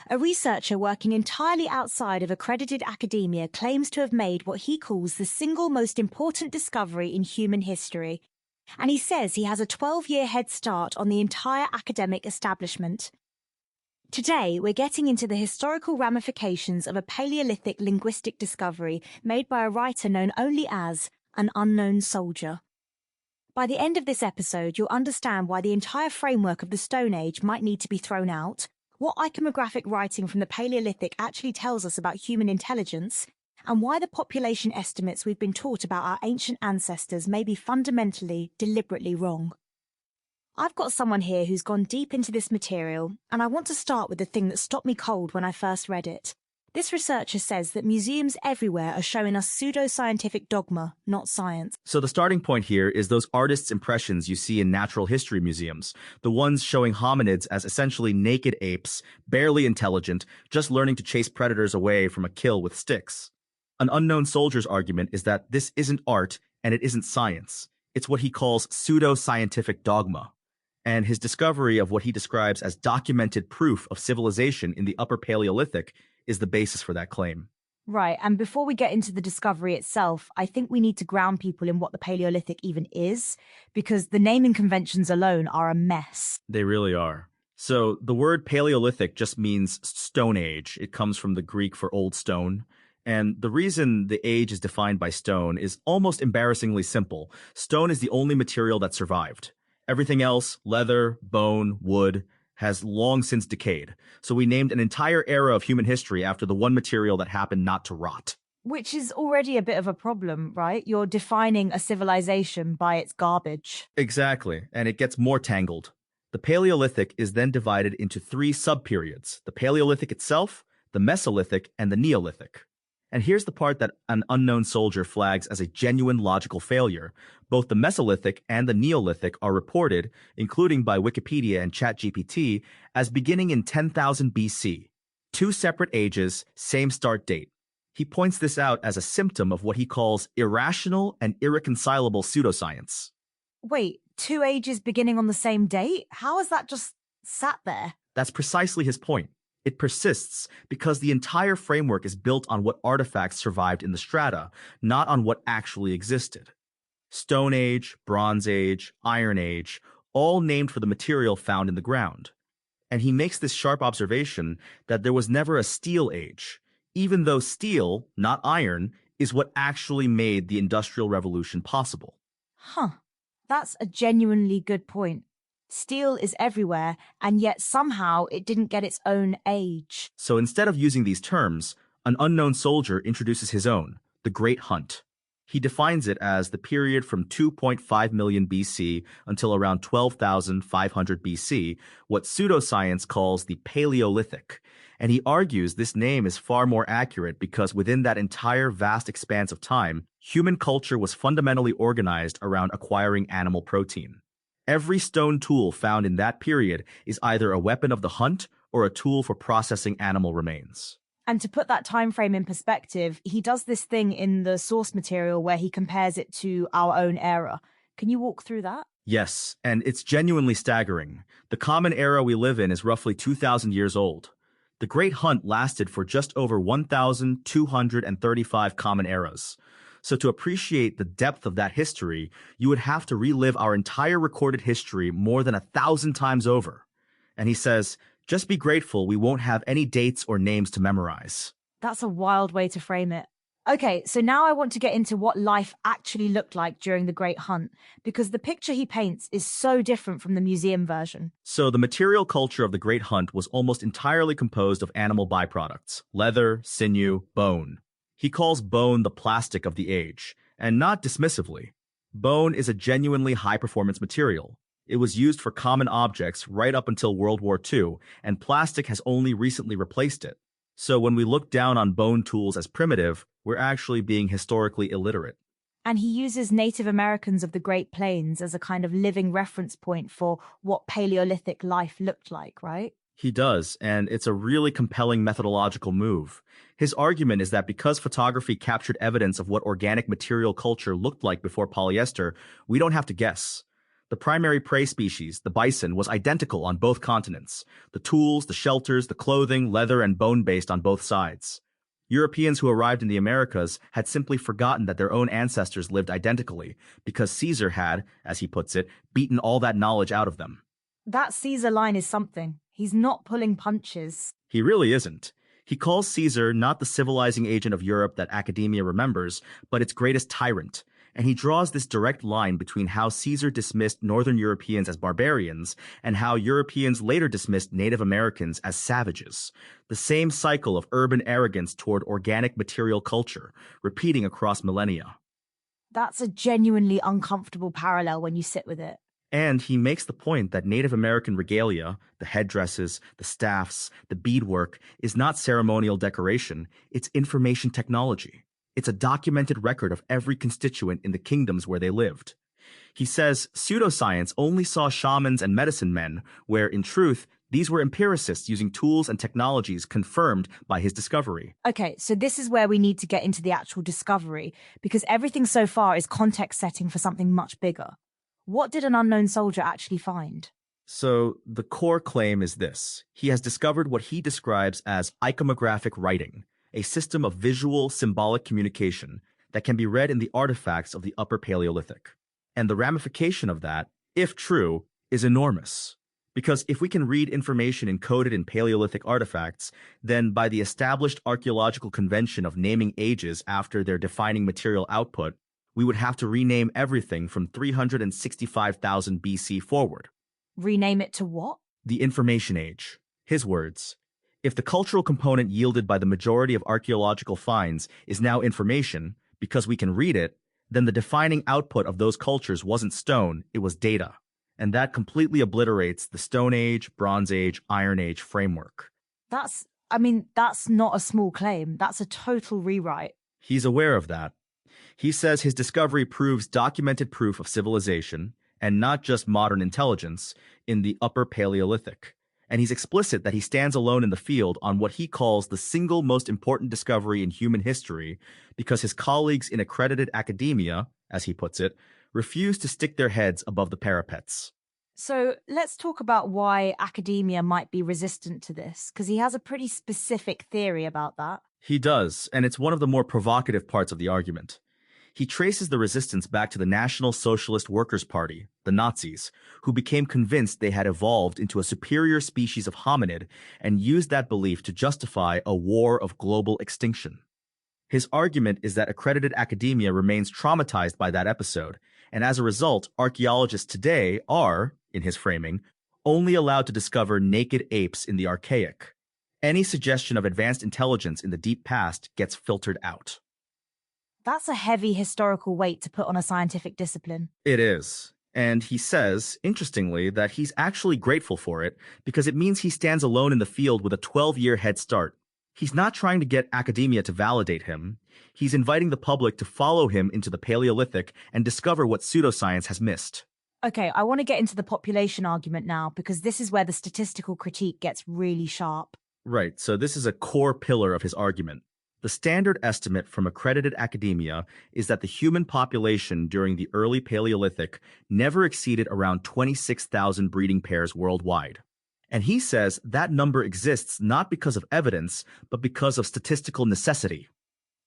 a researcher working entirely outside of accredited academia claims to have made what he calls the single most important discovery in human history. And he says he has a 12-year head start on the entire academic establishment. Today, we're getting into the historical ramifications of a Paleolithic linguistic discovery made by a writer known only as an unknown soldier. By the end of this episode, you'll understand why the entire framework of the Stone Age might need to be thrown out, what iconographic writing from the Paleolithic actually tells us about human intelligence, and why the population estimates we've been taught about our ancient ancestors may be fundamentally, deliberately wrong. I've got someone here who's gone deep into this material, and I want to start with the thing that stopped me cold when I first read it. This researcher says that museums everywhere are showing us pseudo-scientific dogma, not science. So the starting point here is those artists' impressions you see in natural history museums, the ones showing hominids as essentially naked apes, barely intelligent, just learning to chase predators away from a kill with sticks. An unknown soldier's argument is that this isn't art and it isn't science. It's what he calls pseudo-scientific dogma. And his discovery of what he describes as documented proof of civilization in the Upper Paleolithic is the basis for that claim. Right, and before we get into the discovery itself, I think we need to ground people in what the Paleolithic even is, because the naming conventions alone are a mess. They really are. So the word Paleolithic just means Stone Age. It comes from the Greek for old stone. And the reason the age is defined by stone is almost embarrassingly simple. Stone is the only material that survived. Everything else, leather, bone, wood, has long since decayed. So we named an entire era of human history after the one material that happened not to rot. Which is already a bit of a problem, right? You're defining a civilization by its garbage. Exactly, and it gets more tangled. The Paleolithic is then divided into three subperiods: the Paleolithic itself, the Mesolithic, and the Neolithic. And here's the part that an unknown soldier flags as a genuine logical failure. Both the Mesolithic and the Neolithic are reported, including by Wikipedia and ChatGPT, as beginning in 10,000 BC. Two separate ages, same start date. He points this out as a symptom of what he calls irrational and irreconcilable pseudoscience. Wait, two ages beginning on the same date? How has that just sat there? That's precisely his point. It persists because the entire framework is built on what artifacts survived in the strata, not on what actually existed. Stone Age, Bronze Age, Iron Age, all named for the material found in the ground. And he makes this sharp observation that there was never a Steel Age, even though steel, not iron, is what actually made the Industrial Revolution possible. Huh, that's a genuinely good point. Steel is everywhere, and yet somehow it didn't get its own age. So instead of using these terms, an unknown soldier introduces his own, the Great Hunt. He defines it as the period from 2.5 million BC until around 12,500 BC, what pseudoscience calls the Paleolithic. And he argues this name is far more accurate because within that entire vast expanse of time, human culture was fundamentally organized around acquiring animal protein. Every stone tool found in that period is either a weapon of the hunt or a tool for processing animal remains. And to put that time frame in perspective, he does this thing in the source material where he compares it to our own era. Can you walk through that? Yes, and it's genuinely staggering. The common era we live in is roughly 2,000 years old. The Great Hunt lasted for just over 1,235 common eras. So to appreciate the depth of that history, you would have to relive our entire recorded history more than 1,000 times over. And he says, just be grateful we won't have any dates or names to memorize. That's a wild way to frame it. Okay, so now I want to get into what life actually looked like during the Great Hunt, because the picture he paints is so different from the museum version. So the material culture of the Great Hunt was almost entirely composed of animal byproducts: leather, sinew, bone. He calls bone the plastic of the age, and not dismissively. Bone is a genuinely high-performance material. It was used for common objects right up until World War II, and plastic has only recently replaced it. So when we look down on bone tools as primitive, we're actually being historically illiterate. And he uses Native Americans of the Great Plains as a kind of living reference point for what Paleolithic life looked like, right? He does, and it's a really compelling methodological move. His argument is that because photography captured evidence of what organic material culture looked like before polyester, we don't have to guess. The primary prey species, the bison, was identical on both continents. The tools, the shelters, the clothing, leather, and bone based on both sides. Europeans who arrived in the Americas had simply forgotten that their own ancestors lived identically, because Caesar had, as he puts it, beaten all that knowledge out of them. That Caesar line is something. He's not pulling punches. He really isn't. He calls Caesar not the civilizing agent of Europe that academia remembers, but its greatest tyrant. And he draws this direct line between how Caesar dismissed Northern Europeans as barbarians and how Europeans later dismissed Native Americans as savages. The same cycle of urban arrogance toward organic material culture, repeating across millennia. That's a genuinely uncomfortable parallel when you sit with it. And he makes the point that Native American regalia, the headdresses, the staffs, the beadwork, is not ceremonial decoration, it's information technology. It's a documented record of every constituent in the kingdoms where they lived. He says pseudoscience only saw shamans and medicine men, where, in truth, these were empiricists using tools and technologies confirmed by his discovery. Okay, so this is where we need to get into the actual discovery, because everything so far is context setting for something much bigger. What did an unknown soldier actually find? So, the core claim is this. He has discovered what he describes as iconographic writing, a system of visual, symbolic communication that can be read in the artifacts of the Upper Paleolithic. And the ramification of that, if true, is enormous. Because if we can read information encoded in Paleolithic artifacts, then by the established archaeological convention of naming ages after their defining material output, we would have to rename everything from 365,000 BC forward. Rename it to what? The Information Age. His words. If the cultural component yielded by the majority of archaeological finds is now information, because we can read it, then the defining output of those cultures wasn't stone, it was data. And that completely obliterates the Stone Age, Bronze Age, Iron Age framework. That's not a small claim. That's a total rewrite. He's aware of that. He says his discovery proves documented proof of civilization, and not just modern intelligence, in the Upper Paleolithic. And he's explicit that he stands alone in the field on what he calls the single most important discovery in human history, because his colleagues in accredited academia, as he puts it, refuse to stick their heads above the parapets. So let's talk about why academia might be resistant to this, because he has a pretty specific theory about that. He does, and it's one of the more provocative parts of the argument. He traces the resistance back to the National Socialist Workers' Party, the Nazis, who became convinced they had evolved into a superior species of hominid and used that belief to justify a war of global extinction. His argument is that accredited academia remains traumatized by that episode, and as a result, archaeologists today are, in his framing, only allowed to discover naked apes in the Archaic. Any suggestion of advanced intelligence in the deep past gets filtered out. That's a heavy historical weight to put on a scientific discipline. It is. And he says, interestingly, that he's actually grateful for it because it means he stands alone in the field with a 12-year head start. He's not trying to get academia to validate him. He's inviting the public to follow him into the Paleolithic and discover what pseudoscience has missed. Okay, I want to get into the population argument now because this is where the statistical critique gets really sharp. Right, so this is a core pillar of his argument. The standard estimate from accredited academia is that the human population during the early Paleolithic never exceeded around 26,000 breeding pairs worldwide. And he says that number exists not because of evidence, but because of statistical necessity.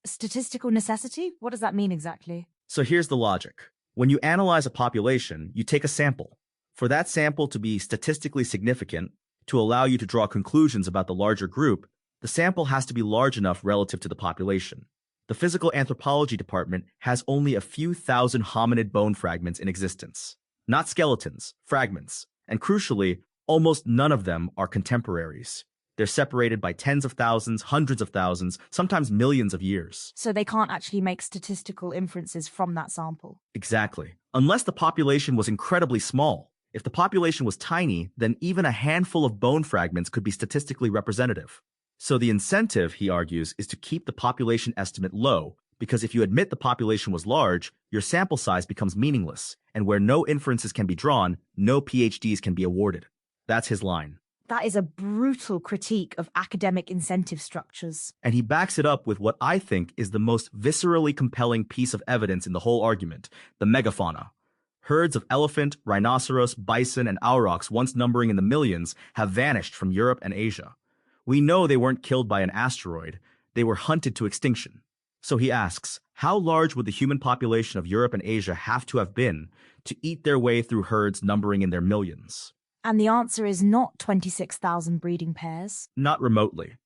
Statistical necessity? What does that mean exactly? So here's the logic. When you analyze a population, you take a sample. For that sample to be statistically significant, to allow you to draw conclusions about the larger group, the sample has to be large enough relative to the population. The physical anthropology department has only a few thousand hominid bone fragments in existence. Not skeletons, fragments. And crucially, almost none of them are contemporaries. They're separated by tens of thousands, hundreds of thousands, sometimes millions of years. So they can't actually make statistical inferences from that sample. Exactly. Unless the population was incredibly small. If the population was tiny, then even a handful of bone fragments could be statistically representative. So the incentive, he argues, is to keep the population estimate low, because if you admit the population was large, your sample size becomes meaningless, and where no inferences can be drawn, no PhDs can be awarded. That's his line. That is a brutal critique of academic incentive structures. And he backs it up with what I think is the most viscerally compelling piece of evidence in the whole argument, the megafauna. Herds of elephant, rhinoceros, bison, and aurochs once numbering in the millions have vanished from Europe and Asia. We know they weren't killed by an asteroid, they were hunted to extinction. So he asks, how large would the human population of Europe and Asia have to have been to eat their way through herds numbering in their millions? And the answer is not 26,000 breeding pairs. Not remotely.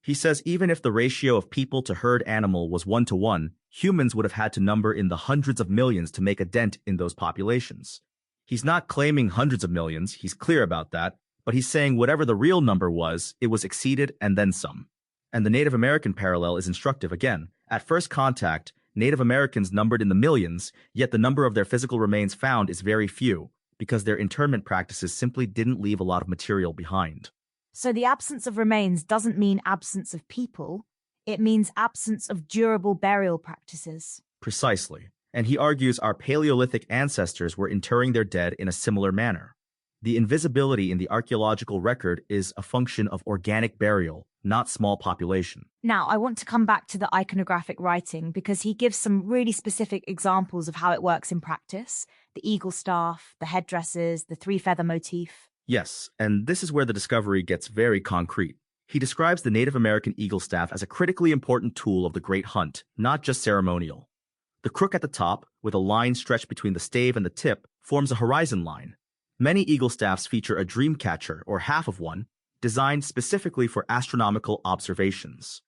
He says even if the ratio of people to herd animal was 1-to-1, humans would have had to number in the hundreds of millions to make a dent in those populations. He's not claiming hundreds of millions, he's clear about that, but he's saying whatever the real number was, it was exceeded and then some. And the Native American parallel is instructive again. At first contact, Native Americans numbered in the millions, yet the number of their physical remains found is very few, because their internment practices simply didn't leave a lot of material behind. So the absence of remains doesn't mean absence of people, it means absence of durable burial practices. Precisely. And he argues our Paleolithic ancestors were interring their dead in a similar manner. The invisibility in the archaeological record is a function of organic burial, not small population. Now, I want to come back to the iconographic writing because he gives some really specific examples of how it works in practice. The eagle staff, the headdresses, the three-feather motif. Yes, and this is where the discovery gets very concrete. He describes the Native American eagle staff as a critically important tool of the Great Hunt, not just ceremonial. The crook at the top, with a line stretched between the stave and the tip, forms a horizon line. Many eagle staffs feature a dream catcher, or half of one, designed specifically for astronomical observations.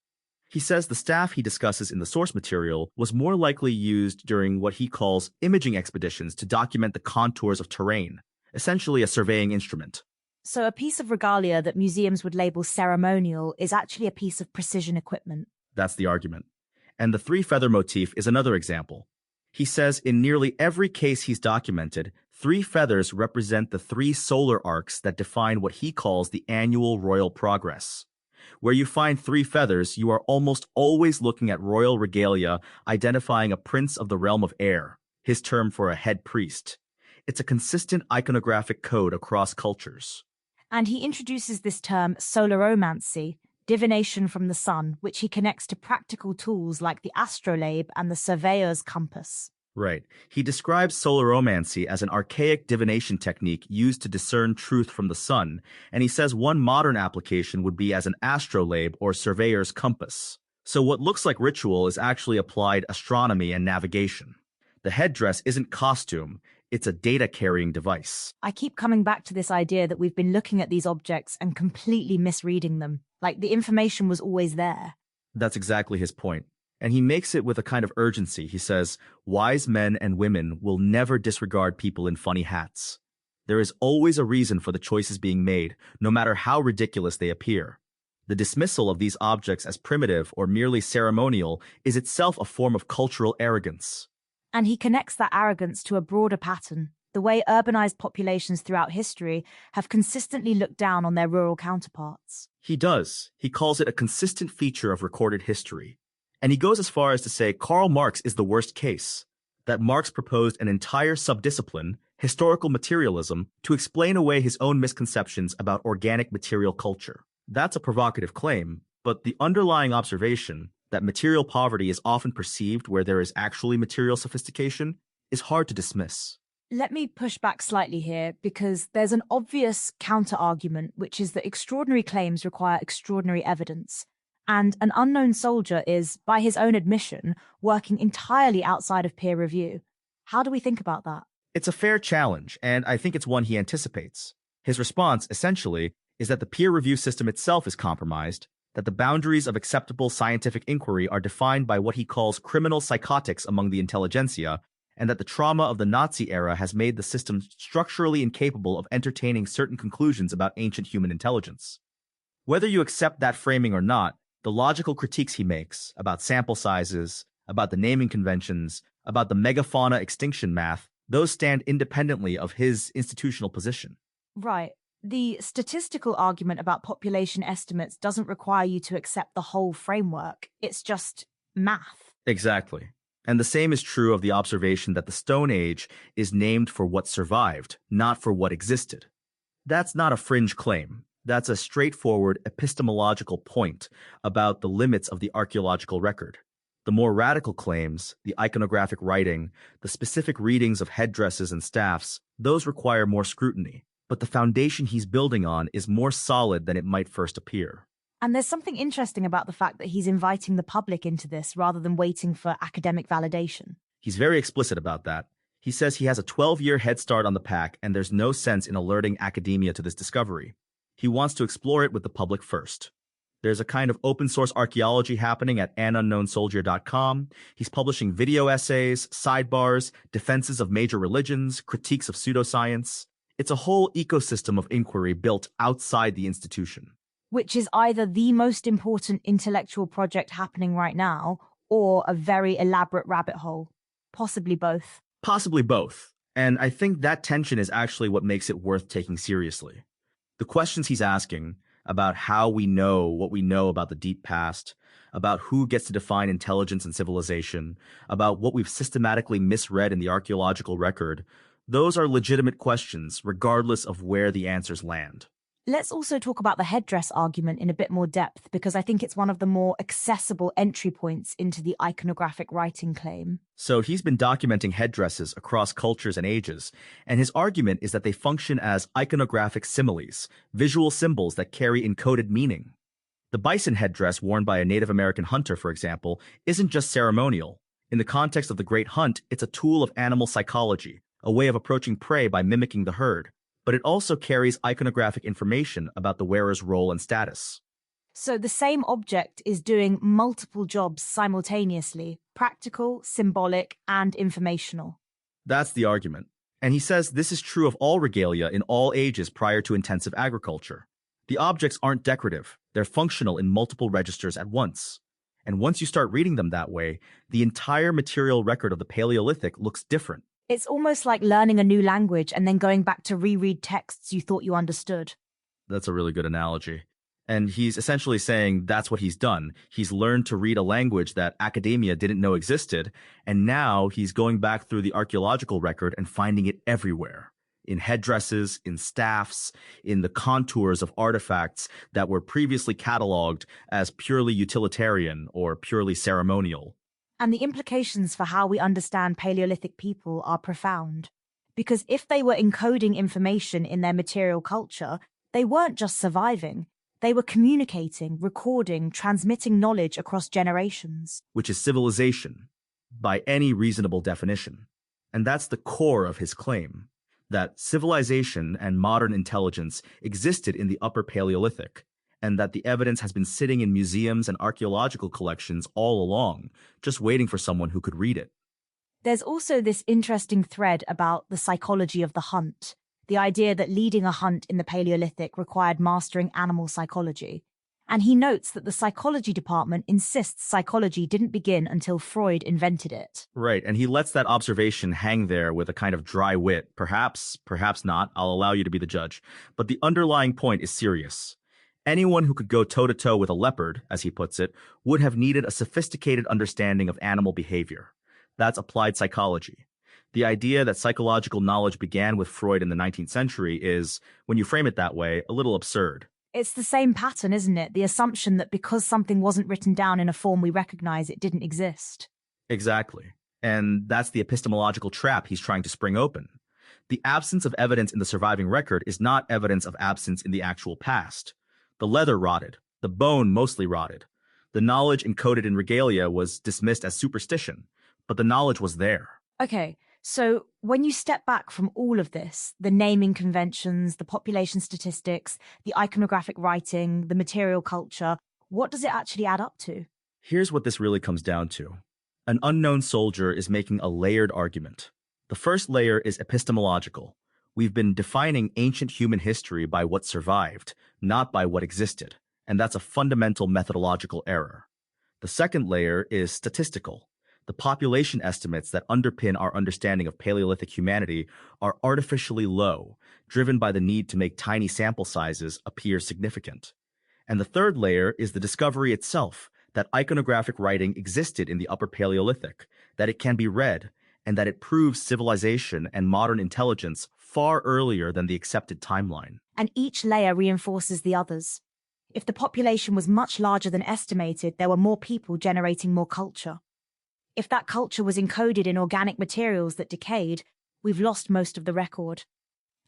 He says the staff he discusses in the source material was more likely used during what he calls imaging expeditions to document the contours of terrain, essentially a surveying instrument. So a piece of regalia that museums would label ceremonial is actually a piece of precision equipment. That's the argument. And the three-feather motif is another example. He says in nearly every case he's documented, 3 feathers represent the 3 solar arcs that define what he calls the annual royal progress. Where you find 3 feathers, you are almost always looking at royal regalia identifying a prince of the realm of air, his term for a head priest. It's a consistent iconographic code across cultures. And he introduces this term soloromancy, divination from the sun, which he connects to practical tools like the astrolabe and the surveyor's compass. Right. He describes soloromancy as an archaic divination technique used to discern truth from the sun, and he says one modern application would be as an astrolabe or surveyor's compass. So what looks like ritual is actually applied astronomy and navigation. The headdress isn't costume, it's a data-carrying device. I keep coming back to this idea that we've been looking at these objects and completely misreading them, like the information was always there. That's exactly his point. And he makes it with a kind of urgency. He says, wise men and women will never disregard people in funny hats. There is always a reason for the choices being made, no matter how ridiculous they appear. The dismissal of these objects as primitive or merely ceremonial is itself a form of cultural arrogance. And he connects that arrogance to a broader pattern, the way urbanized populations throughout history have consistently looked down on their rural counterparts. He does. He calls it a consistent feature of recorded history. And he goes as far as to say Karl Marx is the worst case, that Marx proposed an entire subdiscipline, historical materialism, to explain away his own misconceptions about organic material culture. That's a provocative claim, but the underlying observation that material poverty is often perceived where there is actually material sophistication is hard to dismiss. Let me push back slightly here, because there's an obvious counter-argument, which is that extraordinary claims require extraordinary evidence. And an unknown soldier is, by his own admission, working entirely outside of peer review. How do we think about that? It's a fair challenge, and I think it's one he anticipates. His response, essentially, is that the peer review system itself is compromised, that the boundaries of acceptable scientific inquiry are defined by what he calls criminal psychotics among the intelligentsia, and that the trauma of the Nazi era has made the system structurally incapable of entertaining certain conclusions about ancient human intelligence. Whether you accept that framing or not, the logical critiques he makes about sample sizes, about the naming conventions, about the megafauna extinction math, those stand independently of his institutional position. Right. The statistical argument about population estimates doesn't require you to accept the whole framework. It's just math. Exactly. And the same is true of the observation that the Stone Age is named for what survived, not for what existed. That's not a fringe claim. That's a straightforward epistemological point about the limits of the archaeological record. The more radical claims, the iconographic writing, the specific readings of headdresses and staffs, those require more scrutiny. But the foundation he's building on is more solid than it might first appear. And there's something interesting about the fact that he's inviting the public into this rather than waiting for academic validation. He's very explicit about that. He says he has a 12-year head start on the pack, and there's no sense in alerting academia to this discovery. He wants to explore it with the public first. There's a kind of open-source archaeology happening at anunknownsoldier.com. He's publishing video essays, sidebars, defenses of major religions, critiques of pseudoscience. It's a whole ecosystem of inquiry built outside the institution. Which is either the most important intellectual project happening right now or a very elaborate rabbit hole. Possibly both. Possibly both. And I think that tension is actually what makes it worth taking seriously. The questions he's asking about how we know what we know about the deep past, about who gets to define intelligence and civilization, about what we've systematically misread in the archaeological record, those are legitimate questions, regardless of where the answers land. Let's also talk about the headdress argument in a bit more depth, because I think it's one of the more accessible entry points into the iconographic writing claim. So he's been documenting headdresses across cultures and ages, and his argument is that they function as iconographic similes, visual symbols that carry encoded meaning. The bison headdress worn by a Native American hunter, for example, isn't just ceremonial. In the context of the Great Hunt, it's a tool of animal psychology, a way of approaching prey by mimicking the herd. But it also carries iconographic information about the wearer's role and status. So the same object is doing multiple jobs simultaneously, practical, symbolic, and informational. That's the argument. And he says this is true of all regalia in all ages prior to intensive agriculture. The objects aren't decorative, they're functional in multiple registers at once. And once you start reading them that way, the entire material record of the Paleolithic looks different. It's almost like learning a new language and then going back to reread texts you thought you understood. That's a really good analogy. And he's essentially saying that's what he's done. He's learned to read a language that academia didn't know existed, and now he's going back through the archaeological record and finding it everywhere. In headdresses, in staffs, in the contours of artifacts that were previously cataloged as purely utilitarian or purely ceremonial. And the implications for how we understand Paleolithic people are profound. Because if they were encoding information in their material culture, they weren't just surviving. They were communicating, recording, transmitting knowledge across generations. Which is civilization, by any reasonable definition. And that's the core of his claim, that civilization and modern intelligence existed in the Upper Paleolithic, and that the evidence has been sitting in museums and archaeological collections all along, just waiting for someone who could read it. There's also this interesting thread about the psychology of the hunt, the idea that leading a hunt in the Paleolithic required mastering animal psychology. And he notes that the psychology department insists psychology didn't begin until Freud invented it. Right, and he lets that observation hang there with a kind of dry wit. Perhaps, perhaps not. I'll allow you to be the judge. But the underlying point is serious. Anyone who could go toe-to-toe with a leopard, as he puts it, would have needed a sophisticated understanding of animal behavior. That's applied psychology. The idea that psychological knowledge began with Freud in the 19th century is, when you frame it that way, a little absurd. It's the same pattern, isn't it? The assumption that because something wasn't written down in a form we recognize, it didn't exist. Exactly. And that's the epistemological trap he's trying to spring open. The absence of evidence in the surviving record is not evidence of absence in the actual past. The leather rotted. The bone mostly rotted. The knowledge encoded in regalia was dismissed as superstition, but the knowledge was there. Okay, so when you step back from all of this, the naming conventions, the population statistics, the iconographic writing, the material culture, what does it actually add up to? Here's what this really comes down to. An unknown soldier is making a layered argument. The first layer is epistemological. We've been defining ancient human history by what survived, not by what existed, and that's a fundamental methodological error. The second layer is statistical. The population estimates that underpin our understanding of Paleolithic humanity are artificially low, driven by the need to make tiny sample sizes appear significant. And the third layer is the discovery itself, that iconographic writing existed in the Upper Paleolithic, that it can be read, and that it proves civilization and modern intelligence far earlier than the accepted timeline. And each layer reinforces the others. If the population was much larger than estimated, there were more people generating more culture. If that culture was encoded in organic materials that decayed, we've lost most of the record.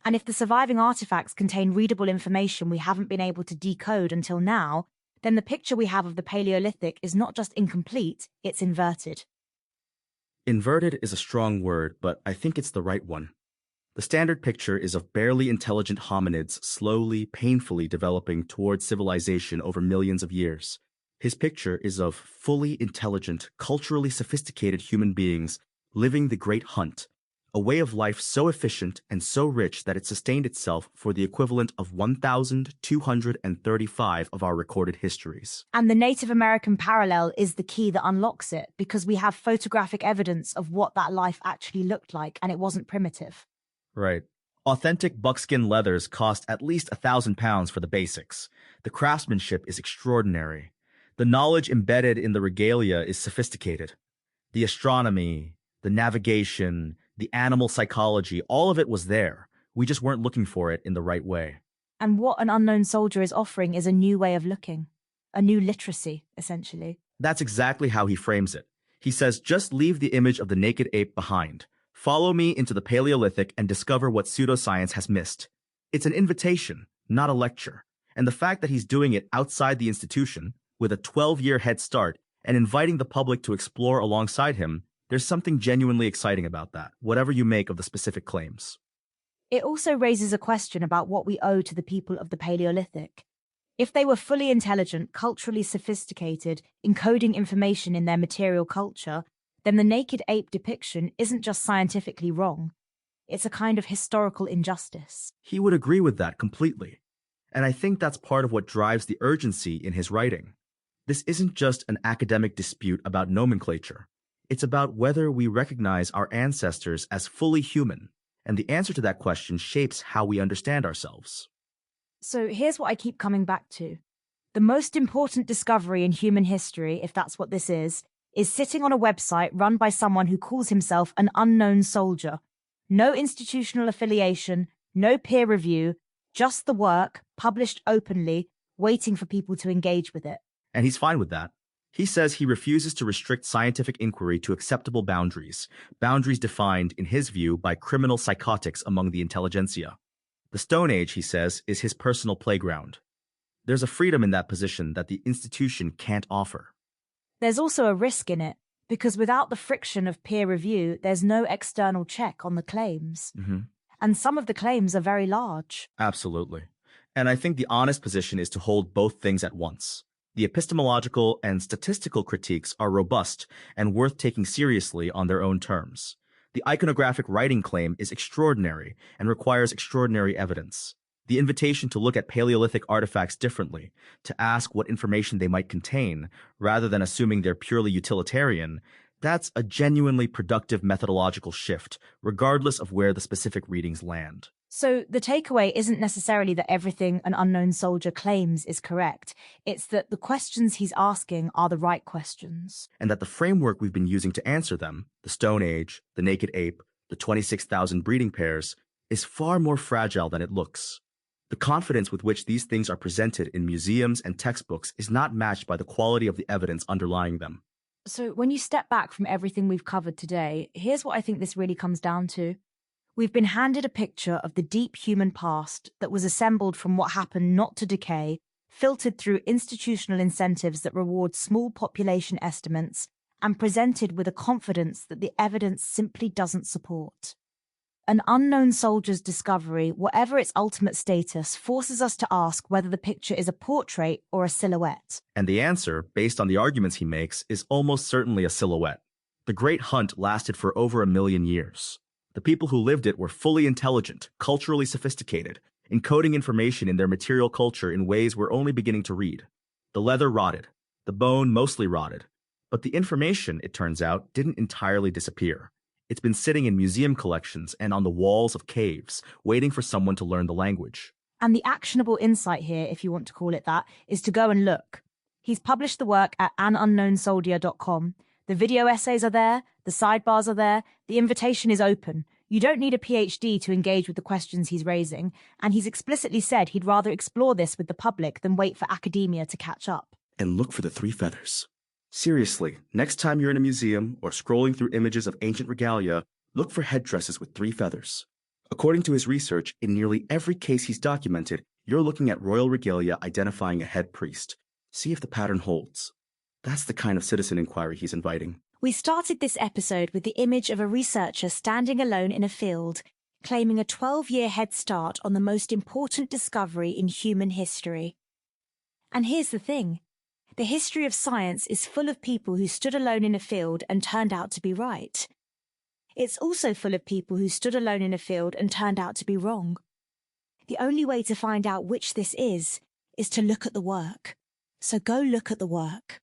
And if the surviving artifacts contain readable information we haven't been able to decode until now, then the picture we have of the Paleolithic is not just incomplete, it's inverted. Inverted is a strong word, but I think it's the right one. The standard picture is of barely intelligent hominids slowly, painfully developing towards civilization over millions of years. His picture is of fully intelligent, culturally sophisticated human beings living the great hunt, a way of life so efficient and so rich that it sustained itself for the equivalent of 1,235 of our recorded histories. And the Native American parallel is the key that unlocks it, because we have photographic evidence of what that life actually looked like, and it wasn't primitive. Right. Authentic buckskin leathers cost at least £1,000 for the basics. The craftsmanship is extraordinary. The knowledge embedded in the regalia is sophisticated. The astronomy, the navigation, the animal psychology, all of it was there. We just weren't looking for it in the right way. And what an unknown soldier is offering is a new way of looking. A new literacy, essentially. That's exactly how he frames it. He says, just leave the image of the naked ape behind. Follow me into the Paleolithic and discover what pseudoscience has missed. It's an invitation, not a lecture. And the fact that he's doing it outside the institution, with a 12-year head start, and inviting the public to explore alongside him, there's something genuinely exciting about that, whatever you make of the specific claims. It also raises a question about what we owe to the people of the Paleolithic. If they were fully intelligent, culturally sophisticated, encoding information in their material culture, then the naked ape depiction isn't just scientifically wrong. It's a kind of historical injustice. He would agree with that completely. And I think that's part of what drives the urgency in his writing. This isn't just an academic dispute about nomenclature. It's about whether we recognize our ancestors as fully human, and the answer to that question shapes how we understand ourselves. So here's what I keep coming back to. The most important discovery in human history, if that's what this is sitting on a website run by someone who calls himself an unknown soldier. No institutional affiliation, no peer review, just the work, published openly, waiting for people to engage with it. And he's fine with that. He says he refuses to restrict scientific inquiry to acceptable boundaries defined, in his view, by criminal psychotics among the intelligentsia. The Stone Age, he says, is his personal playground. There's a freedom in that position that the institution can't offer. There's also a risk in it, because without the friction of peer review, there's no external check on the claims. And some of the claims are very large. Absolutely. And I think the honest position is to hold both things at once. The epistemological and statistical critiques are robust and worth taking seriously on their own terms. The iconographic writing claim is extraordinary and requires extraordinary evidence. The invitation to look at Paleolithic artifacts differently, to ask what information they might contain, rather than assuming they're purely utilitarian, that's a genuinely productive methodological shift, regardless of where the specific readings land. So the takeaway isn't necessarily that everything an unknown soldier claims is correct. It's that the questions he's asking are the right questions. And that the framework we've been using to answer them, the Stone Age, the naked ape, the 26,000 breeding pairs, is far more fragile than it looks. The confidence with which these things are presented in museums and textbooks is not matched by the quality of the evidence underlying them. So when you step back from everything we've covered today, here's what I think this really comes down to. We've been handed a picture of the deep human past that was assembled from what happened not to decay, filtered through institutional incentives that reward small population estimates, and presented with a confidence that the evidence simply doesn't support. An unknown soldier's discovery, whatever its ultimate status, forces us to ask whether the picture is a portrait or a silhouette. And the answer, based on the arguments he makes, is almost certainly a silhouette. The Great Hunt lasted for over 1 million years. The people who lived it were fully intelligent, culturally sophisticated, encoding information in their material culture in ways we're only beginning to read. The leather rotted, the bone mostly rotted, but the information, it turns out, didn't entirely disappear. It's been sitting in museum collections and on the walls of caves, waiting for someone to learn the language. And the actionable insight here, if you want to call it that, is to go and look. He's published the work at anunknownsoldier.com. The video essays are there, the sidebars are there, the invitation is open. You don't need a PhD to engage with the questions he's raising, and he's explicitly said he'd rather explore this with the public than wait for academia to catch up. And look for the 3 feathers. Seriously, next time you're in a museum or scrolling through images of ancient regalia, look for headdresses with 3 feathers. According to his research, in nearly every case he's documented, you're looking at royal regalia identifying a head priest. See if the pattern holds. That's the kind of citizen inquiry he's inviting. We started this episode with the image of a researcher standing alone in a field, claiming a 12-year head start on the most important discovery in human history. And here's the thing. The history of science is full of people who stood alone in a field and turned out to be right. It's also full of people who stood alone in a field and turned out to be wrong. The only way to find out which this is to look at the work. So go look at the work.